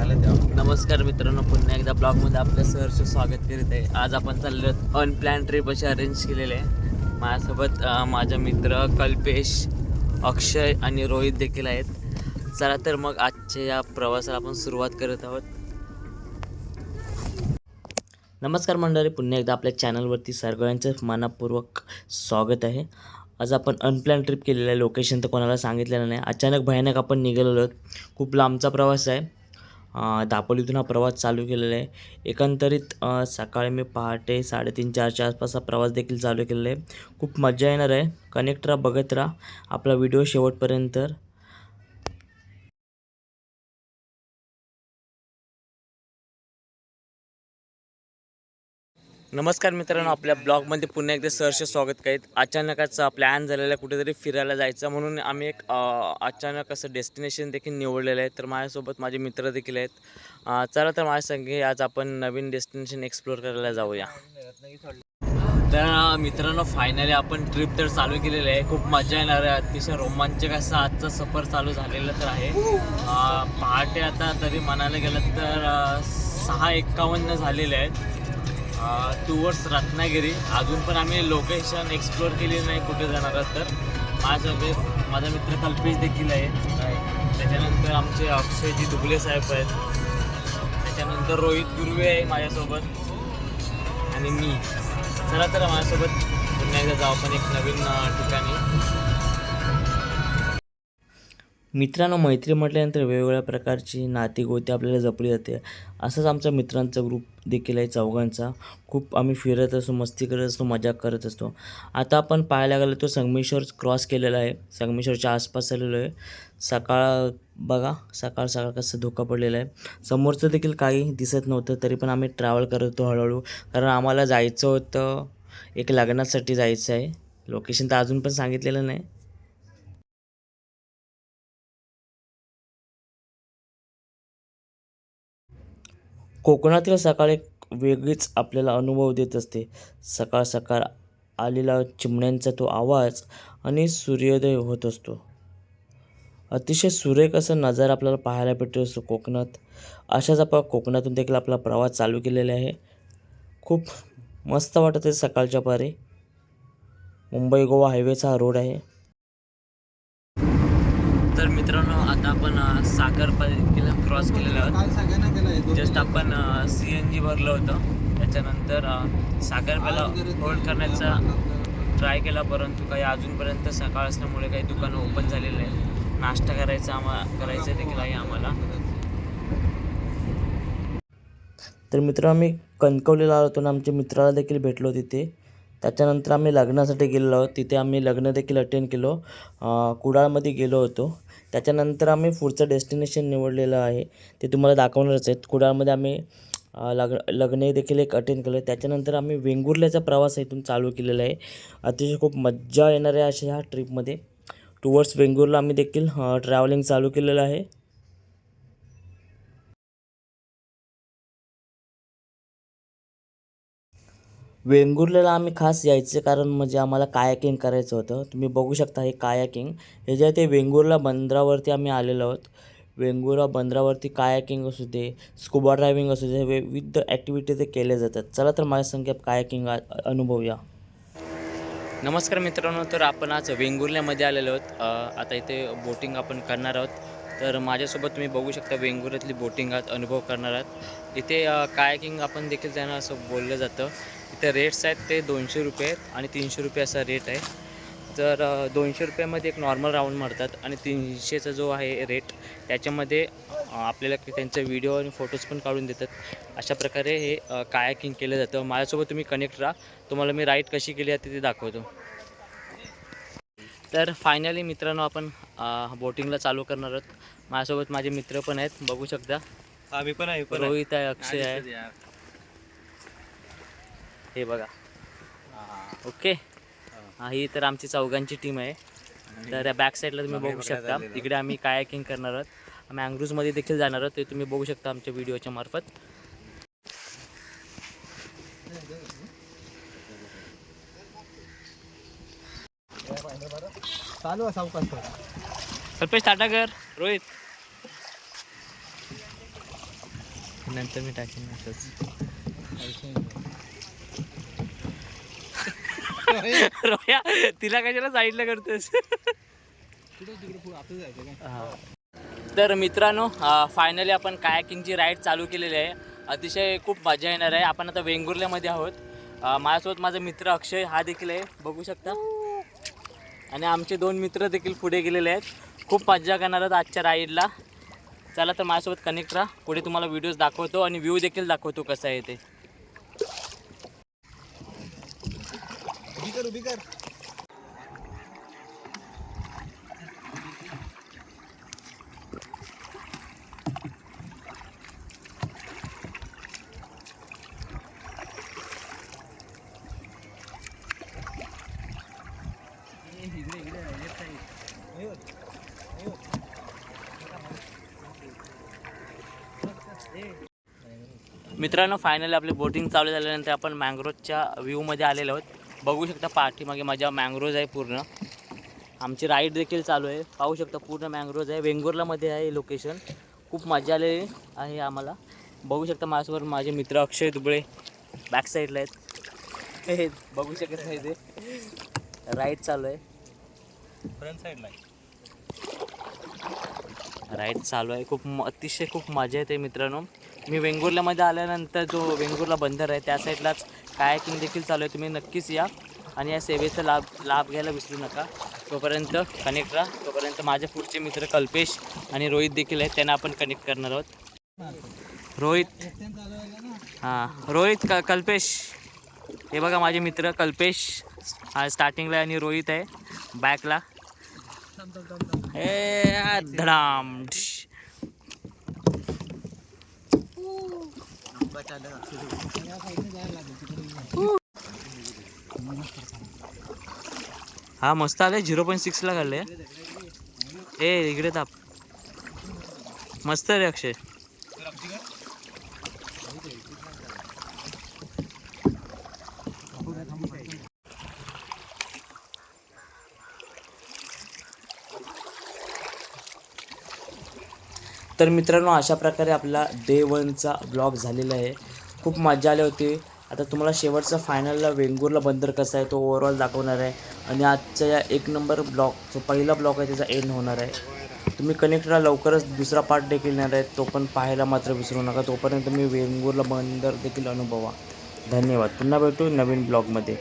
नमस्कार मित्रांनो, पुन्हा एकदा ब्लॉगमध्ये आपलं सहर्ष स्वागत करीत आहे. आज आपण चाललो अनप्लॅन ट्रिप अशी अरेंज केलेली आहे. माझ्यासोबत माझा मित्र कल्पेश, अक्षय आणि रोहित देखील आहेत. चला तर मग आजच्या या प्रवासाला आपण सुरुवात करत आहोत. नमस्कार मंडळी, पुन्हा एकदा आपल्या चॅनलवरती सगळ्यांचं मनपूर्वक स्वागत आहे. आज आपण अनप्लॅन ट्रिप केलेलं आहे. लोकेशन तर कोणाला सांगितलेलं नाही. अचानक भयानक आपण निघालेलो आहोत. खूप लांबचा प्रवास आहे. दापोलीतून हा प्रवास चालू केलेला आहे. एकंदरीत सकाळी मी पहाटे 3:30-4च्या आसपास हा प्रवास देखील चालू केलेला आहे. खूप मजा येणार आहे. कनेक्ट राहा, बघत राहा आपला व्हिडिओ शेवटपर्यंत. नमस्कार मित्रांनो, आपल्या ब्लॉगमध्ये पुन्हा एकदा सहर्ष स्वागत करीत. अचानकच प्लॅन झालेला आहे कुठेतरी फिरायला जायचं, म्हणून आम्ही एक अचानक असं डेस्टिनेशन देखील निवडलेलं आहे. तर माझ्यासोबत माझे मित्र देखील आहेत. चला तर माझ्या संगे आज आपण नवीन डेस्टिनेशन एक्सप्लोअर करायला जाऊया. तर मित्रांनो, फायनली आपण ट्रिप तर चालू केलेली आहे. खूप मजा येणार आहे. अतिशय रोमांचक असा आजचा सफर चालू झालेला तर आहे. पहाटे आता तरी म्हणायला गेलं तर 6:51 झालेले आहेत. टुवर्ड्स रत्नागिरी. अजून पण आम्ही लोकेशन एक्सप्लोअर केली नाही कुठे जाणार आहोत. तर माझ्यासोबत माझा मित्र कल्पेश देखील आहे. त्याच्यानंतर आमचे अक्षयजी दुबले साहेब आहेत. त्याच्यानंतर रोहित गुरवे आहे माझ्यासोबत आणि मी. चला तर माझ्यासोबत पुन्हा एकदा जाऊ आपण एक नवीन ठिकाणी. मित्रांनो, मैत्री म्हटल्यानंतर वेगवेगळ्या प्रकारची नाती गोती आपल्याला जपली जाते. असंच आमचा मित्रांचा ग्रुप देखील आहे, चौघांचा. खूप आम्ही फिरत असतो, मस्ती करत असतो, मजा करत असतो. आता आपण पाहायला गेलो तो संगमेश्वर क्रॉस केलेला आहे. संगमेश्वरच्या आसपास आलेलो आहे. बघा सकाळ सकाळ कसं धोका पडलेला आहे. समोरचं देखील काही दिसत नव्हतं, तरी पण आम्ही ट्रॅव्हल करत होतो हळूहळू, कारण आम्हाला जायचं होतं, एक लग्नासाठी जायचं आहे. लोकेशन तर अजून पण सांगितलेलं नाही. कोकणातील सकाळ एक वेगळीच आपल्याला अनुभव देत असते. सकाळ सकाळ आलेला चिमण्यांचा तो आवाज आणि सूर्योदय होत असतो. अतिशय सुरेख असा नजारा आपल्याला पाहायला भेटत असतो कोकणात. अशाच आपण कोकणातून देखील आपला प्रवास चालू केलेला आहे. खूप मस्त वाटत आहे सकाळच्या पारी. मुंबई गोवा हायवेचा हा रोड आहे. तर मित्रांनो, आता आपण सागरपालीला क्रॉस केलेला आहोत. जस्ट आपण CNG भरलं होतं. त्याच्यानंतर सागरपाला होल्ड करण्याचा ट्राय केला, परंतु काही अजूनपर्यंत सकाळ असल्यामुळे काही दुकानं ओपन झालेली नाही. नाश्ता करायचं देखील आहे आम्हाला. तर मित्र, आम्ही कणकवलीला आलो होतो आणि आमच्या मित्राला देखील भेटलो तिथे. त्याच्यानंतर आम्ही लग्नासाठी गेलेलो आहोत. तिथे आम्ही लग्न देखील अटेंड केलो. कुडाळमध्ये गेलो होतो. त्याच्यानंतर आम्ही पुढचं डेस्टिनेशन निवडलेलं आहे, ते तुम्हाला दाखवणारच आहेत. कुडाळमध्ये आम्ही लग्न देखील एक अटेंड केलं. त्याच्यानंतर आम्ही वेंगुर्ल्याचा प्रवास इथून चालू केलेला आहे. अतिशय खूप मज्जा येणार आहे अशा ह्या ट्रिपमध्ये. टुवर्ड्स वेंगुर्ला आम्ही देखील ट्रॅव्हलिंग चालू केलेलं आहे. वेंगुर्ल्याला आम्ही खास यायचं कारण म्हणजे आम्हाला कायाकिंग करायचं होतं. तुम्ही बघू शकता हे कायाकिंग. हे जे ते वेंगुर्ला बंदरावरती आम्ही आलेलो आहोत. वेंगुर्ला बंदरावरती कायाकिंग असू दे, स्कुबा ड्रायव्हिंग असू दे, विविध ॲक्टिव्हिटी ते केल्या जातात. चला तर माझ्या संख्या कायाकिंग अनुभवूया. नमस्कार मित्रांनो, तर आपण आज वेंगुर्ल्यामध्ये आलेलो आहोत. आता इथे बोटिंग आपण करणार आहोत. तर माझ्यासोबत तुम्ही बघू शकता वेंगुर्ल्यातली बोटिंग आज अनुभव करणार आहात. इथे कायाकिंग आपण देखील त्यांना असं बोललं जातं. इथे रेट्स आहेत ते 200 रुपये आहेत आणि 300 रुपये असा रेट आहे. तर 200 रुपयामध्ये एक नॉर्मल राऊंड मारतात आणि 300चा जो आहे रेट, त्याच्यामध्ये आपल्याला त्यांचे व्हिडिओ आणि फोटोज पण काढून देतात. अशा प्रकारे हे कायाकिंग केलं जातं. माझ्यासोबत तुम्ही कनेक्ट राहा, तुम्हाला मी राईड कशी केली आहे ते दाखवतो. तर फायनली मित्रांनो, आपण बोटिंगला चालू करणार आहोत. माझ्यासोबत माझे मित्र पण आहेत, बघू शकता. आम्ही पण आहे, रोहित आहे, अक्षय आहे. हे बघा. ओके. ही तर आमची चौघांची टीम आहे. तर बॅक साईडला तुम्ही बघू शकता, तिकडे आम्ही कायाकिंग करणार आहोत. मँग्रोव्जमध्ये देखील जाणार आहोत, ते तुम्ही बघू शकता आमच्या व्हिडिओच्या मार्फत. चालू आहे सावकाश. कल्पेश टाटा कर. रोहित नंतर मी टाकेन असंच. रोया तिला कशाला साईडला करतोस? तर मित्रांनो फायनली आपण कायाकिंगची राईड चालू केलेली आहे. अतिशय खूप मजा येणार आहे. आपण आता वेंगुर्ल्यामध्ये आहोत. माझ्यासोबत माझा मित्र अक्षय हा देखील आहे, बघू शकता. आणि आमचे 2 मित्र देखील पुढे गेलेले आहेत. खूप मजा करणार आहोत आजच्या राईडला. चला तर माझ्यासोबत कनेक्ट राहा. पुढे तुम्हाला व्हिडिओज दाखवतो आणि व्ह्यू देखील दाखवतो कसं आहे ते. उभी कर. मित्रांनो फायनली आपली बोटिंग चालू झाल्यानंतर आपण मँग्रोजच्या व्ह्यूमध्ये आलेलो आहोत. बघू शकता पाठीमागे माझ्या मँग्रोज आहे पूर्ण. आमची राईड देखील चालू आहे. पाहू शकता पूर्ण मँग्रोज आहे. वेंगुर्लामध्ये आहे लोकेशन. खूप मजा आलेली आहे आम्हाला. बघू शकता माझ्यासोबत माझे मित्र अक्षय दुबळे बॅक साईडला आहेत. हे बघू शकत नाही ते. राईड चालू आहे. फ्रंट साईडला राईड चालू आहे. अतिशय खूप मजा येते मित्रांनो. मी वेंगुर्ल्यामध्ये आल्यानंतर जो वेंगुर्ला बंदर आहे त्या साईडलाच कायाकिंग देखील चालू आहे. तुम्ही नक्कीच या आणि या सेवेचा लाभ घ्यायला विसरू नका. तोपर्यंत कनेक्ट राहा. तोपर्यंत माझे पुढचे मित्र कल्पेश आणि रोहित देखील आहेत, त्यांना आपण कनेक्ट करणार आहोत. रोहित कल्पेश हे बघा माझे मित्र कल्पेश हा स्टार्टिंगला आणि रोहित आहे बॅकला. हे धडाम. हा मस्त आले. 0.6 काढले. ए इकडे ताप मस्त रे अक्षय. तर मित्रांनो अशा प्रकारे आपला डे 1चा ब्लॉग झालेला आहे. खूप मजा आली होती. आता तुम्हाला शेवटचा फायनलला वेंगुर्ला बंदर कसा आहे तो ओव्हरऑल दाखवणार आहे. आणि आजच्या या 1 नंबर ब्लॉग जो पहिला ब्लॉग आहे त्याचा एंड होणार आहे. तुम्ही कनेक्ट राहा. लवकरच दुसरा पार्ट देखील येणार आहे. तो पण पाहायला मात्र विसरू नका. तोपर्यंत मी वेंगुर्ला बंदर देखील अनुभवा. धन्यवाद. पुन्हा भेटू नवीन ब्लॉगमध्ये.